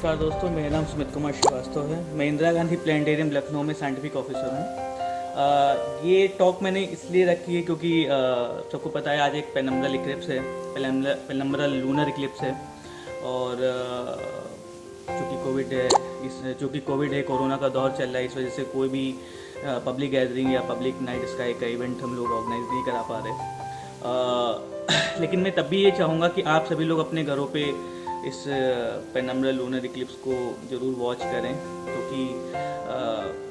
नमस्कार दोस्तों, मेरा नाम सुमित कुमार श्रीवास्तव है। मैं इंदिरा गांधी प्लानिटेरियम लखनऊ में साइंटिफिक ऑफिसर हूँ। ये टॉक मैंने इसलिए रखी है क्योंकि सबको पता है आज एक पेनम्ब्रल इक्लिप्स है, पेनम्ब्रल लूनर इक्लिप्स है। और चूँकि कोविड है, कोरोना का दौर चल रहा है, इस वजह से कोई भी पब्लिक गैदरिंग या पब्लिक नाइट स्काई का इवेंट हम लोग ऑर्गेनाइज नहीं करा पा रहे। लेकिन मैं तब भी ये चाहूँगा कि आप सभी लोग अपने घरों पे इस पेनम्ब्रल लूनर इक्लिप्स को ज़रूर वॉच करें, क्योंकि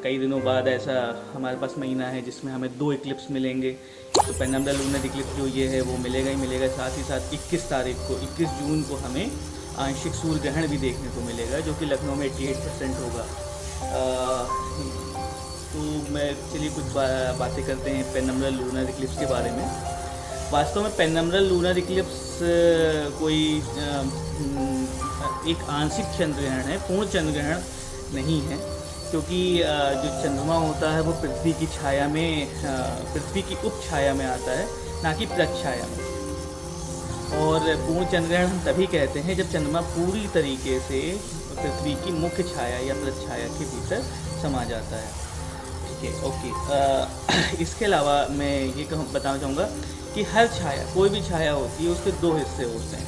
कई दिनों बाद ऐसा हमारे पास महीना है जिसमें हमें 2 इक्लिप्स मिलेंगे। तो पेनम्ब्रल लूनर इक्लिप्स जो ये है वो मिलेगा ही मिलेगा। साथ ही साथ 21 जून को हमें आंशिक सूर्य ग्रहण भी देखने को मिलेगा, जो कि लखनऊ में 88% होगा। तो मैं चलिए कुछ बातें करते हैं पेनम्ब्रल लूनर इक्लिप्स के बारे में। वास्तव में पेनम्ब्रल लूनर इक्लिप्स कोई एक आंशिक चंद्र ग्रहण है, पूर्ण चंद्र ग्रहण नहीं है, क्योंकि जो चंद्रमा होता है वो पृथ्वी की छाया में, पृथ्वी की उप छाया में आता है, ना कि प्रच्छाया में। और पूर्ण चंद्र ग्रहण हम तभी कहते हैं जब चंद्रमा पूरी तरीके से पृथ्वी की मुख्य छाया या प्रच्छाया के भीतर समा जाता है। ठीक है, ओके। इसके अलावा मैं ये बताना चाहूँगा कि हर छाया, कोई भी छाया होती है, उसके 2 हिस्से होते हैं।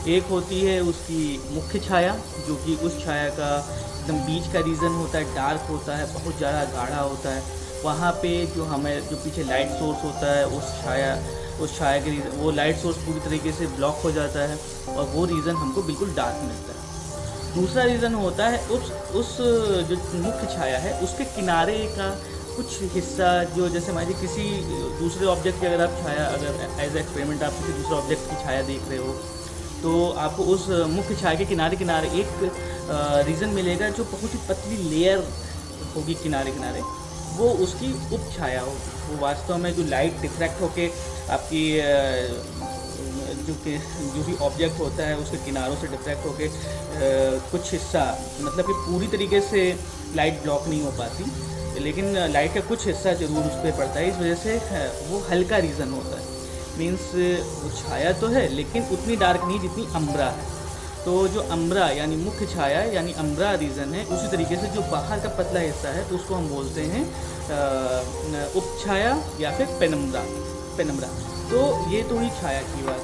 एक होती है उसकी मुख्य छाया, जो कि उस छाया का एकदम बीच का रीजन होता है, डार्क होता है, बहुत ज़्यादा गाढ़ा होता है। वहाँ पे जो पीछे लाइट सोर्स होता है, उस छाया के रीजन, वो लाइट सोर्स पूरी तरीके से ब्लॉक हो जाता है और वो रीज़न हमको बिल्कुल डार्क मिलता है। दूसरा रीज़न होता है उस जो मुख्य छाया है उसके किनारे का कुछ हिस्सा, जो जैसे मान लीजिए किसी दूसरे ऑब्जेक्ट की अगर आप छाया, अगर एज एक्सपेरिमेंट आप किसी दूसरे ऑब्जेक्ट की छाया देख रहे हो, तो आपको उस मुख्य छाया के किनारे किनारे एक रीजन मिलेगा जो बहुत ही पतली लेयर होगी किनारे किनारे, वो उसकी उप छाया होगी। वो वास्तव में जो लाइट डिफ्रैक्ट होके आपकी जो भी ऑब्जेक्ट होता है उसके किनारों से डिफ्रैक्ट होके कुछ हिस्सा, मतलब कि पूरी तरीके से लाइट ब्लॉक नहीं हो पाती, लेकिन लाइट का कुछ हिस्सा जरूर उस पर पड़ता है। इस वजह से वो हल्का रीज़न होता है। मीन्स वो छाया तो है लेकिन उतनी डार्क नहीं जितनी अम्ब्रा है। तो जो अम्ब्रा यानी मुख्य छाया यानी अम्ब्रा रीज़न है, उसी तरीके से जो बाहर का पतला हिस्सा है तो उसको हम बोलते हैं उपछाया या फिर पेनम्ब्रा। तो ये तो ही छाया की बात।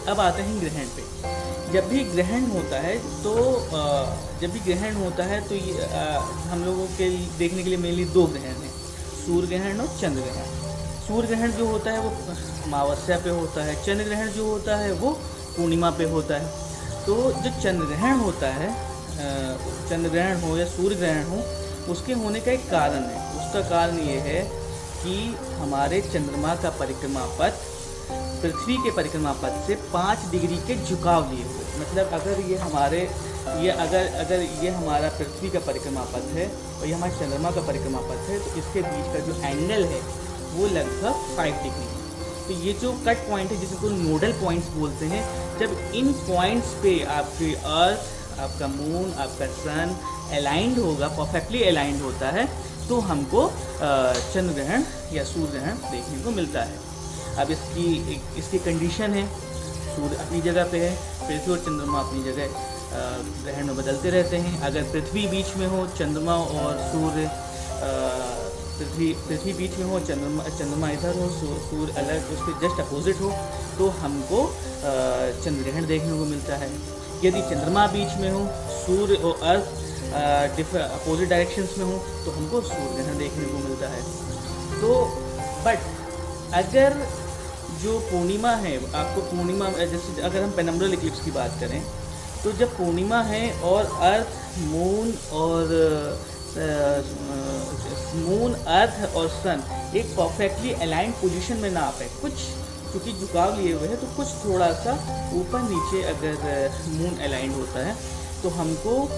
अब आते हैं ग्रहण पे। जब भी ग्रहण होता है तो ये हम लोगों के देखने के लिए मेनली 2 ग्रहण हैं, सूर्य ग्रहण और चंद्र ग्रहण। सूर्य ग्रहण जो होता है वो अमावस्या पे होता है, चंद्र ग्रहण जो होता है वो पूर्णिमा पे होता है। तो जो चंद्र ग्रहण होता है, चंद्र ग्रहण हो या सूर्य ग्रहण हो, उसके होने का एक कारण है। उसका कारण ये है कि हमारे चंद्रमा का परिक्रमा पथ पृथ्वी के परिक्रमा पथ से 5 डिग्री के झुकाव लिए हुए। मतलब अगर ये हमारा पृथ्वी का परिक्रमा पथ है और ये हमारे चंद्रमा का परिक्रमा पथ है, तो इसके बीच का जो एंगल है वो लगभग 5 डिग्री है। तो ये जो कट पॉइंट है जिसको नोडल पॉइंट्स बोलते हैं, जब इन पॉइंट्स पे आपकी अर्थ, आपका मून, आपका सन अलाइंड होगा, परफेक्टली अलाइंड होता है, तो हमको चंद्र ग्रहण या सूर्य ग्रहण देखने को मिलता है। अब इसकी कंडीशन है, सूर्य अपनी जगह पे है, पृथ्वी और चंद्रमा अपनी जगह ग्रहण में बदलते रहते हैं। अगर पृथ्वी बीच में हो, चंद्रमा और सूर्य, पृथ्वी बीच में हो, चंद्रमा इधर हो, सूर्य अलग उसके जस्ट अपोजिट हो, तो हमको चंद्र ग्रहण देखने को मिलता है। यदि चंद्रमा बीच में हो, सूर्य और अर्थ अपोजिट डायरेक्शंस में हो, तो हमको सूर्य ग्रहण देखने को मिलता है। तो बट अगर जो पूर्णिमा है, आपको पूर्णिमा, जैसे अगर हम पेनम्ब्रल इक्लिप्स की बात करें, तो जब पूर्णिमा है और मून, अर्थ और सन एक परफेक्टली अलाइंड पोजीशन में ना आ पाए, कुछ क्योंकि झुकाव लिए हुए हैं, तो कुछ थोड़ा सा ऊपर नीचे अगर मून अलाइंड होता है, तो हमको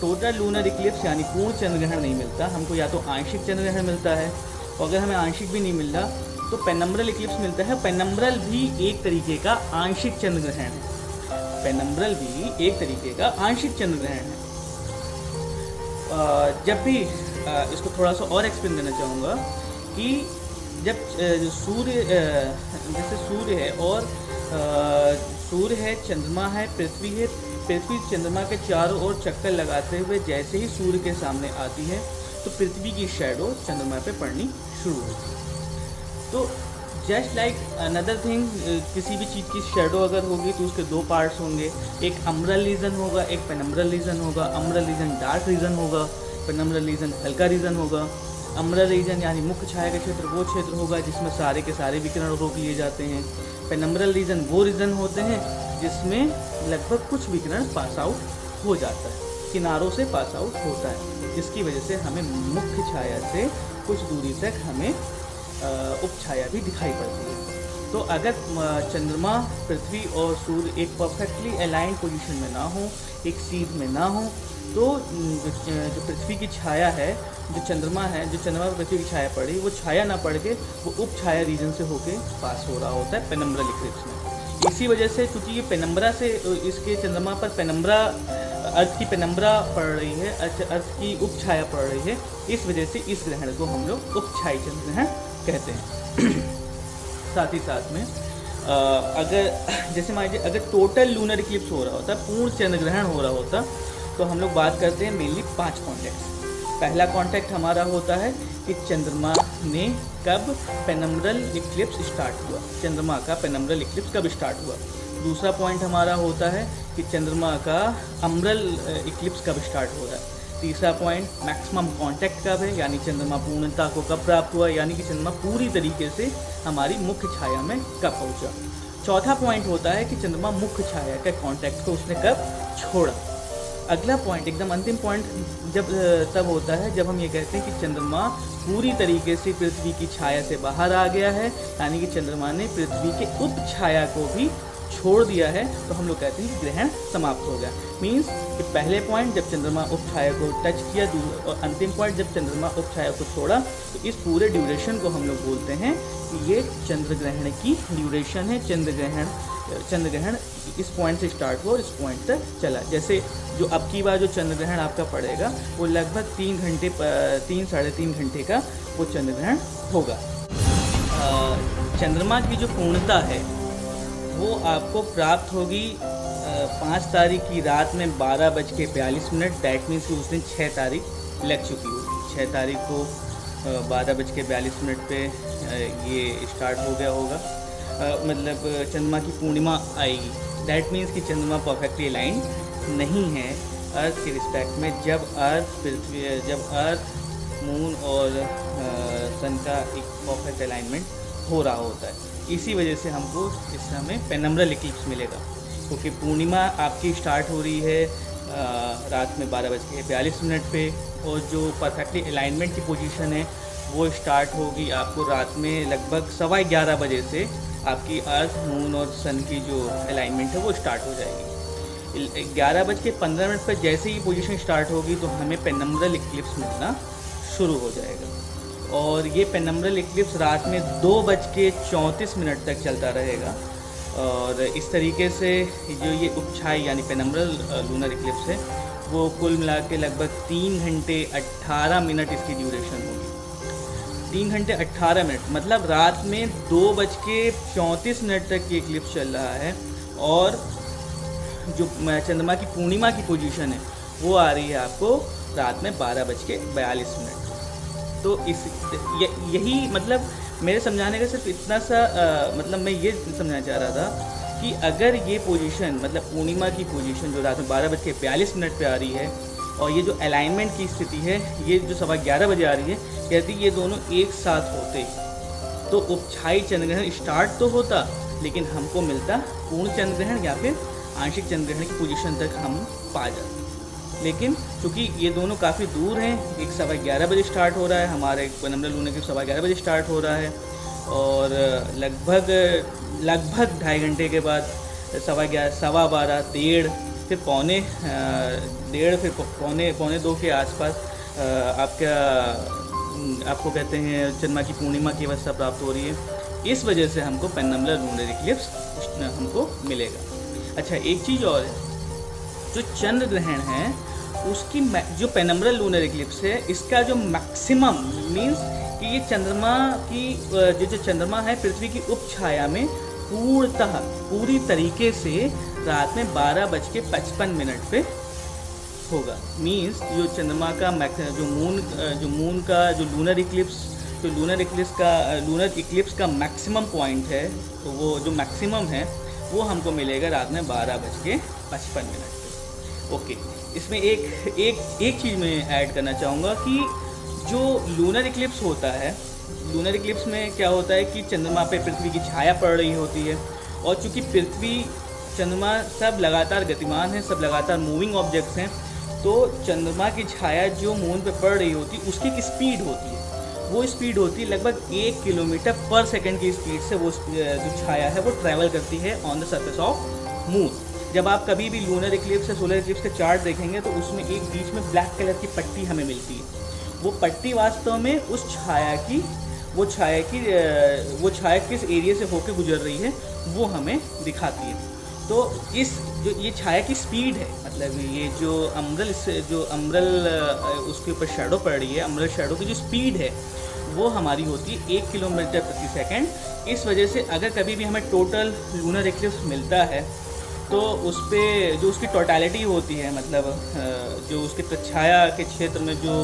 टोटल लूनर इक्लिप्स यानी पूर्ण चंद्र ग्रहण नहीं मिलता। हमको या तो आंशिक चंद्र ग्रहण मिलता है, और अगर हमें आंशिक भी नहीं मिल रहा तो पेनम्ब्रल इक्लिप्स मिलता है। पेनम्ब्रल भी एक तरीके का आंशिक चंद्र ग्रहण है। पेनम्ब्रल भी एक तरीके का आंशिक चंद्र ग्रहण है। जब भी इसको थोड़ा सा और एक्सप्लेन करना चाहूँगा कि जब जैसे सूर्य है और सूर्य है, चंद्रमा है, पृथ्वी है, पृथ्वी चंद्रमा के चारों ओर चक्कर लगाते हुए जैसे ही सूर्य के सामने आती है तो पृथ्वी की शैडो चंद्रमा पे पड़नी शुरू होती है। तो जस्ट लाइक अनदर थिंग, किसी भी चीज़ की शेडो अगर होगी तो उसके दो पार्ट्स होंगे, एक अम्ब्रल रीजन होगा, एक पेनम्ब्रल रीजन होगा। अम्ब्रल रीजन डार्क रीजन होगा, पेनम्ब्रल रीजन हल्का रीजन होगा। अम्ब्रल रीजन यानी मुख्य छाया का क्षेत्र वो क्षेत्र होगा जिसमें सारे के सारे विकिरण रोक लिए जाते हैं। पेनम्ब्रल रीजन वो रीजन होते हैं जिसमें लगभग कुछ विकिरण पास आउट हो जाता है, किनारों से पास आउट होता है, जिसकी वजह से हमें मुख्य छाया से कुछ दूरी तक हमें उपछाया भी दिखाई पड़ती है। तो अगर चंद्रमा, पृथ्वी और सूर्य एक परफेक्टली अलाइंड पोजीशन में ना हो, एक सीध में ना हो, तो जो पृथ्वी की छाया है, जो चंद्रमा है, जो चंद्रमा पर पृथ्वी की छाया पड़ी, वो छाया ना पड़ के वो उपछाया रीजन से होके पास हो रहा होता है पेनम्ब्रल इक्लिप्स में। इसी वजह से क्योंकि ये पेनम्ब्रा से, इसके चंद्रमा पर पेनम्ब्रा, अर्थ की पेनम्ब्रा पड़ रही है, अर्थ की उपछाया पड़ रही है, इस वजह से इस ग्रहण को हम लोग उपछाई चंद्र ग्रहण कहते हैं। साथ ही साथ में अगर जैसे मान लीजिए अगर टोटल लूनर इक्लिप्स हो रहा होता, पूर्ण चंद्र ग्रहण हो रहा होता, तो हम लोग बात करते हैं मेनली 5 कॉन्टेक्ट्स। पहला कॉन्टेक्ट हमारा होता है कि चंद्रमा ने कब पेनम्ब्रल इक्लिप्स स्टार्ट हुआ, चंद्रमा का पेनम्ब्रल इक्लिप्स कब स्टार्ट हुआ। दूसरा पॉइंट हमारा होता है कि चंद्रमा का अम्ब्रल इक्लिप्स कब स्टार्ट हो रहा है। तीसरा पॉइंट मैक्सिमम कांटेक्ट कब है, यानी चंद्रमा पूर्णता को कब प्राप्त हुआ, यानी कि चंद्रमा पूरी तरीके से हमारी मुख्य छाया में कब पहुंचा। चौथा पॉइंट होता है कि चंद्रमा मुख्य छाया के कांटेक्ट को उसने कब छोड़ा। अगला पॉइंट, एकदम अंतिम पॉइंट जब तब होता है जब हम ये कहते हैं कि चंद्रमा पूरी तरीके से पृथ्वी की छाया से बाहर आ गया है, यानी कि चंद्रमा ने पृथ्वी के उपछाया को भी छोड़ दिया है, तो हम लोग कहते हैं कि ग्रहण समाप्त हो गया। मीन्स कि पहले पॉइंट जब चंद्रमा उपछाया को टच किया, और अंतिम पॉइंट जब चंद्रमा उपछाया को छोड़ा, तो इस पूरे ड्यूरेशन को हम लोग बोलते हैं कि ये चंद्र ग्रहण की ड्यूरेशन है। चंद्र ग्रहण इस पॉइंट से स्टार्ट हुआ और इस पॉइंट तक चला। जैसे जो अब की बार जो चंद्र ग्रहण आपका पड़ेगा वो लगभग 3 साढ़े 3 घंटे का वो चंद्र ग्रहण होगा। चंद्रमा की जो पूर्णता है वो आपको प्राप्त होगी 5 तारीख की रात में 12:42। दैट मीन्स कि उस दिन 6 तारीख लग चुकी होगी। 6 तारीख को 12:42 पे ये स्टार्ट हो गया होगा, मतलब चंद्रमा की पूर्णिमा आएगी। दैट मीन्स कि चंद्रमा परफेक्टली अलाइन नहीं है अर्थ के रिस्पेक्ट में। जब अर्थ, मून और सन का एक परफेक्ट अलाइनमेंट हो रहा होता है, इसी वजह से हमको इस समय पेनम्ब्रल इक्लिप्स मिलेगा, क्योंकि पूर्णिमा आपकी स्टार्ट हो रही है रात में 12:42 पे, और जो परफेक्टली अलाइनमेंट की पोजीशन है वो स्टार्ट होगी आपको रात में लगभग 11:15 बजे से। आपकी अर्थ, मून और सन की जो अलाइनमेंट है वो स्टार्ट हो जाएगी। 11:15 पर जैसे ही पोजीशन स्टार्ट होगी तो हमें पेनम्ब्रल इक्लिप्स मिलना शुरू हो जाएगा, और ये पेनम्ब्रल इक्लिप्स रात में 2:34 तक चलता रहेगा। और इस तरीके से जो ये उपछाई यानी पेनम्ब्रल लूनर इक्लिप्स है वो कुल मिला के लगभग 3 घंटे 18 मिनट इसकी ड्यूरेशन होगी। 3 घंटे 18 मिनट मतलब रात में 2:34 तक ये इक्लिप्स चल रहा है, और जो चंद्रमा की पूर्णिमा की पोजीशन है वो आ रही है आपको रात में 12:42। तो यही मतलब मेरे समझाने का सिर्फ इतना सा मतलब मैं ये समझना चाह रहा था कि अगर ये पोजीशन मतलब पूर्णिमा की पोजीशन जो रात में 12:42 पे आ रही है, और ये जो अलाइनमेंट की स्थिति है ये जो 11:15 बजे आ रही है, यदि ये दोनों एक साथ होते तो उपछाई चंद्रग्रहण स्टार्ट तो होता, लेकिन हमको मिलता पूर्ण चंद्रग्रहण या फिर आंशिक चंद्रग्रहण की पोजीशन तक हम पा जाते। लेकिन चूँकि ये दोनों काफ़ी दूर हैं, एक 11:15 बजे स्टार्ट हो रहा है, हमारे पेनम्ब्रल लूनर इक्लिप्स 11:15 बजे स्टार्ट हो रहा है, और लगभग 2.5 घंटे के बाद 11:15, 12:15, 1:30, फिर पौने 1:30, फिर पौने 2 के आसपास आपको कहते हैं चंद्रमा की पूर्णिमा की अवस्था प्राप्त हो रही है। इस वजह से हमको पेनम्ब्रल लूनर इक्लिप्स हमको मिलेगा। अच्छा, एक चीज़ और है, जो चंद्र ग्रहण है उसकी जो पेनम्ब्रल लूनर इक्लिप्स है इसका जो मैक्सिमम मीन्स कि ये चंद्रमा की जो चंद्रमा है पृथ्वी की उपछाया में पूरी तरीके से रात में 12:55 पे होगा। मीन्स जो चंद्रमा का जो मून का जो लूनर इक्लिप्स का मैक्सिमम पॉइंट है, तो वो जो मैक्सिमम है वो हमको मिलेगा रात में 12:55 पे। ओके, इसमें एक चीज़ मैं ऐड करना चाहूँगा कि जो लूनर इक्लिप्स होता है, लूनर इक्लिप्स में क्या होता है कि चंद्रमा पे पृथ्वी की छाया पड़ रही होती है, और चूँकि पृथ्वी चंद्रमा सब लगातार गतिमान है, सब लगातार मूविंग ऑब्जेक्ट्स हैं, तो चंद्रमा की छाया जो मून पे पड़ रही होती है उसकी एक स्पीड होती है, वो स्पीड होती है लगभग 1 किलोमीटर पर सेकंड की स्पीड से वो जो छाया है वो ट्रैवल करती है on the surface of moon. जब आप कभी भी लूनर इक्लिप्स या सोलर इक्लिप्स का चार्ट देखेंगे तो उसमें एक बीच में ब्लैक कलर की पट्टी हमें मिलती है। वो पट्टी वास्तव में उस वो छाया किस एरिया से होकर गुजर रही है वो हमें दिखाती है। तो ये छाया की स्पीड है, मतलब ये जो अम्ब्रल उसके ऊपर शैडो पड़ रही है, अम्ब्रल शैडो की जो स्पीड है वो हमारी होती है 1 किलोमीटर प्रति सेकंड। इस वजह से अगर कभी भी हमें टोटल लूनर इक्लिप्स मिलता है तो उस पर जो उसकी टोटलिटी होती है, मतलब जो उसके प्रच्छाया के क्षेत्र में जो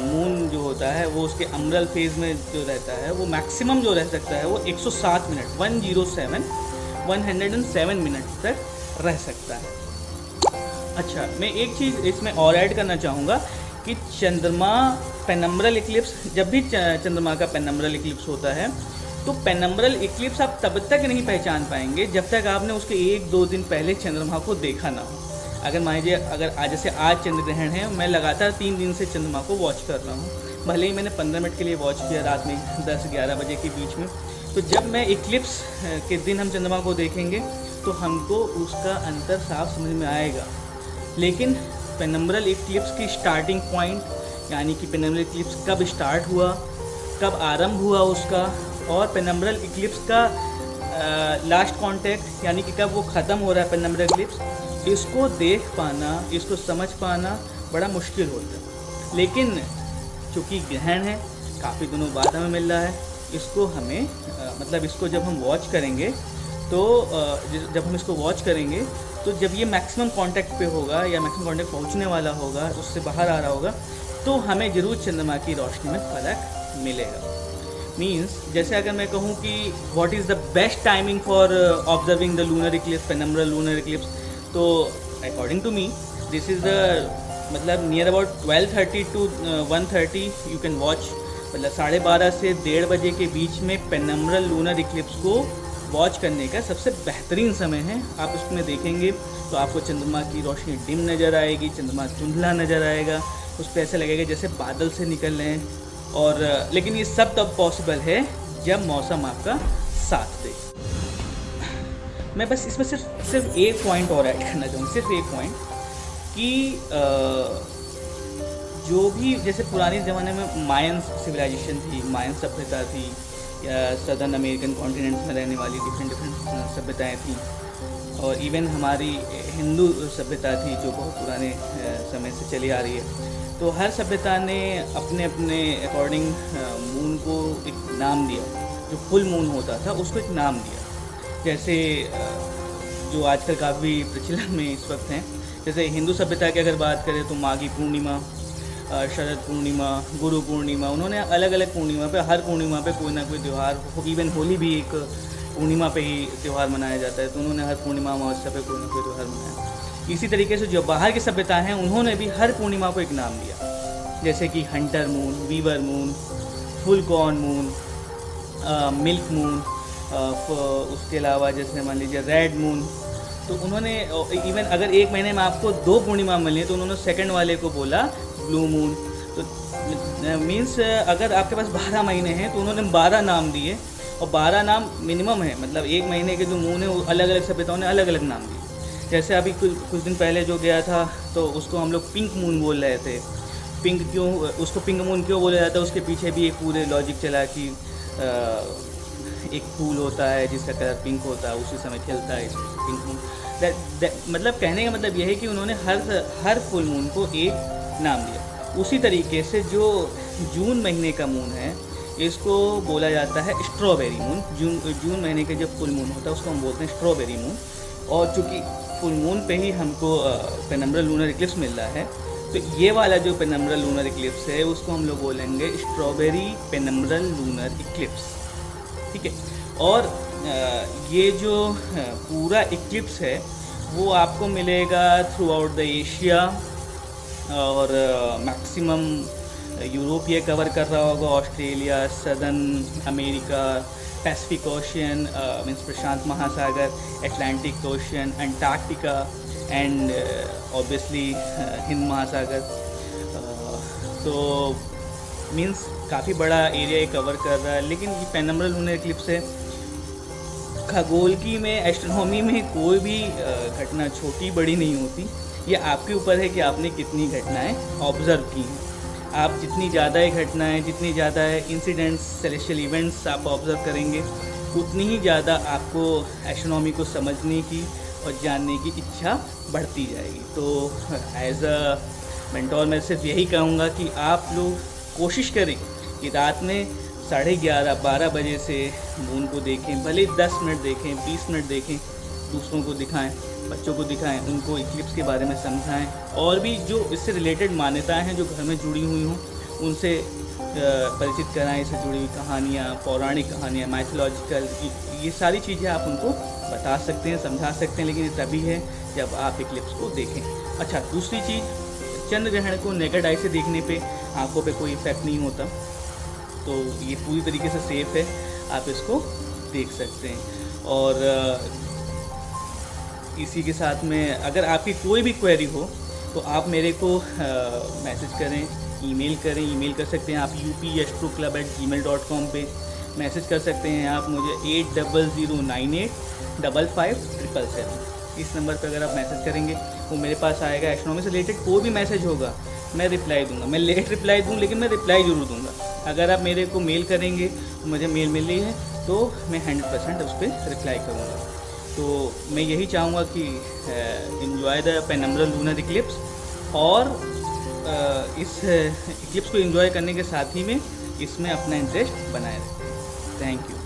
मून जो होता है वो उसके अम्ब्रल फेज में जो रहता है वो मैक्सिमम जो रह सकता है वो 107 मिनट 107 मिनट तक रह सकता है। अच्छा, मैं एक चीज़ इसमें और ऐड करना चाहूँगा कि चंद्रमा पेनम्ब्रल इक्लिप्स, जब भी चंद्रमा का पेनम्ब्रल इक्लिप्स होता है तो पेनम्ब्रल इक्लिप्स आप तब तक नहीं पहचान पाएंगे जब तक आपने उसके 1-2 दिन पहले चंद्रमा को देखा ना हो। अगर मान लीजिए आज जैसे आज चंद्र ग्रहण है, मैं लगातार 3 दिन से चंद्रमा को वॉच कर रहा हूँ, भले ही मैंने 15 मिनट के लिए वॉच किया रात में 10-11 बजे के बीच में, तो जब मैं इक्लिप्स के दिन हम चंद्रमा को देखेंगे तो हमको उसका अंतर साफ समझ में आएगा। लेकिन पेनम्ब्रल इक्लिप्स की स्टार्टिंग पॉइंट, यानी कि पेनम्ब्रल इक्लिप्स कब स्टार्ट हुआ, कब आरंभ हुआ उसका, और पेनम्ब्रल इक्लिप्स का लास्ट कॉन्टैक्ट यानी कि कब वो ख़त्म हो रहा है पेनम्ब्रल इक्लिप्स, इसको देख पाना, इसको समझ पाना बड़ा मुश्किल होता है। लेकिन चूँकि ग्रहण है, काफ़ी दिनों बाद हमें मिल रहा है, इसको हमें मतलब इसको जब हम वॉच करेंगे तो जब ये मैक्सिमम कांटेक्ट पे होगा या मैक्सिमम कांटेक्ट पहुंचने वाला होगा, उससे बाहर आ रहा होगा, तो हमें ज़रूर चंद्रमा की रोशनी में फ़र्क मिलेगा। मीन्स जैसे अगर मैं कहूँ कि what is the best timing for observing the lunar eclipse, penumbral lunar eclipse, तो according to me this is the मतलब near about 12:30 to 1:30 you can watch, मतलब 12:30 से 1:30 बजे के बीच में पेनम्ब्रल लूनर इक्लिप्स को वॉच करने का सबसे बेहतरीन समय है। आप उसमें देखेंगे तो आपको चंद्रमा की रोशनी डिम नज़र आएगी, चंद्रमा धुंधला नज़र आएगा, उस पर ऐसा लगेगा जैसे बादल से निकल रहे हैं। और लेकिन ये सब तब पॉसिबल है जब मौसम आपका साथ दे। मैं बस इसमें सिर्फ एक पॉइंट और ऐड करना चाहूँगा, सिर्फ एक पॉइंट कि जो भी जैसे पुराने ज़माने में मायन सिविलाइजेशन थी, मायन सभ्यता थी, या सदर्न अमेरिकन कॉन्टिनेंट्स में रहने वाली डिफरेंट सभ्यताएँ थीं, और इवन हमारी हिंदू सभ्यता थी जो बहुत पुराने समय से चली आ रही है। तो हर सभ्यता ने अपने अपने अकॉर्डिंग मून को एक नाम दिया, जो फुल मून होता था उसको एक नाम दिया। जैसे जो आजकल काफ़ी प्रचलन में इस वक्त हैं, जैसे हिंदू सभ्यता की अगर बात करें तो माघी पूर्णिमा, शरद पूर्णिमा, गुरु पूर्णिमा, उन्होंने अलग अलग पूर्णिमा पे, हर पूर्णिमा पे कोई ना कोई त्यौहार, इवन होली भी एक पूर्णिमा पे ही त्यौहार मनाया जाता है, तो उन्होंने हर पूर्णिमा अमावस्या पे कोई ना कोई त्यौहार मनाया। इसी तरीके से जो बाहर की सभ्यता हैं उन्होंने भी हर पूर्णिमा को एक नाम दिया, जैसे कि hunter moon, weaver moon, full corn moon, milk moon, उसके अलावा जैसे मान लीजिए रेड मून। तो उन्होंने इवन अगर एक महीने में आपको 2 पूर्णिमा मिली तो उन्होंने सेकंड वाले को बोला ब्लू मून। तो मीन्स अगर आपके पास 12 महीने हैं तो उन्होंने 12 नाम दिए, और 12 नाम मिनिमम है, मतलब एक महीने के जो मून है वो अलग अलग सभ्यताओं ने अलग अलग नाम दिए। जैसे अभी कुछ दिन पहले जो गया था तो उसको हम लोग पिंक मून बोल रहे थे। उसको पिंक मून क्यों बोला जाता है, उसके पीछे भी एक पूरे लॉजिक चला कि एक फूल होता है जिसका कलर पिंक होता है, उसी समय खिलता है, पिंक मून। मतलब कहने का मतलब यह है कि उन्होंने हर फुल मून को एक नाम दिया। उसी तरीके से जो जून महीने का मून है इसको बोला जाता है स्ट्रॉबेरी मून। जून महीने के जब फुल मून होता है उसको हम बोलते हैं स्ट्रॉबेरी मून। और चूँकि फुल मून पे ही हमको पेनम्ब्रल लूनर इक्लिप्स मिल रहा है, तो ये वाला जो पेनम्ब्रल लूनर इक्लिप्स है उसको हम लोग बोलेंगे स्ट्रॉबेरी पेनम्ब्रल लूनर इक्लिप्स, ठीक है। और ये जो पूरा इक्लिप्स है वो आपको मिलेगा थ्रू आउट द एशिया, और मैक्सिमम यूरोप ये कवर कर रहा होगा, Australia, southern America, Pacific ocean means प्रशांत महासागर, Atlantic ocean, Antarctica and obviously हिंद महासागर। तो मीन्स काफ़ी बड़ा एरिया ये कवर कर रहा है। लेकिन ये पेनम्ब्रल लूनर इक्लिप्स है, खगोलकी में, एस्ट्रोनॉमी में कोई भी घटना छोटी बड़ी नहीं होती। ये आपके ऊपर है कि आपने कितनी घटनाएं ऑब्ज़र्व की हैं। आप जितनी ज़्यादा घटनाएं, जितनी ज़्यादा इंसिडेंट्स, सेलेस्टियल इवेंट्स आप ऑब्ज़र्व करेंगे, उतनी ही ज़्यादा आपको एस्ट्रोनॉमी को समझने की और जानने की इच्छा बढ़ती जाएगी। तो एज अ मेंटोर मैं सिर्फ यही कहूँगा कि आप लोग कोशिश करें कि रात में 11:30-12 बजे से मून को देखें, भले 10 मिनट देखें, 20 मिनट देखें, दूसरों को दिखाएं, बच्चों को दिखाएं, उनको इक्लिप्स के बारे में समझाएं, और भी जो इससे रिलेटेड मान्यताएं हैं जो घर में जुड़ी हुई हों उनसे परिचित कराएं। इससे जुड़ी हुई कहानियाँ, पौराणिक कहानियाँ, माइथोलॉजिकल, ये सारी चीज़ें आप उनको बता सकते हैं, समझा सकते हैं, लेकिन ये तभी है जब आप इक्लिप्स को देखें। अच्छा, दूसरी चीज़, चंद्र ग्रहण को नेकेड आई से देखने पे आँखों पे कोई इफेक्ट नहीं होता, तो ये पूरी तरीके से सेफ़ है, आप इसको देख सकते हैं। और इसी के साथ में अगर आपकी कोई भी क्वेरी हो तो आप मेरे को मैसेज करें, ईमेल करें। ईमेल कर सकते हैं आप upastroclub@gmail.com पे मैसेज कर सकते हैं आप मुझे 8009855777। इस नंबर पर अगर आप मैसेज करेंगे वो मेरे पास आएगा। एस्ट्रोनॉमी से रिलेटेड कोई भी मैसेज होगा मैं रिप्लाई दूंगा। मैं लेट रिप्लाई दूँ लेकिन मैं रिप्लाई ज़रूर दूंगा। अगर आप मेरे को मेल करेंगे, मुझे मेल मिल रही है तो मैं 100% उस पर रिप्लाई करूँगा। तो मैं यही चाहूँगा कि इन्जॉय द पेनम्ब्रल लूनर इक्लिप्स, और इस इक्लिप्स को एंजॉय करने के साथ ही में इसमें अपना इंटरेस्ट बनाए रखें। Thank you.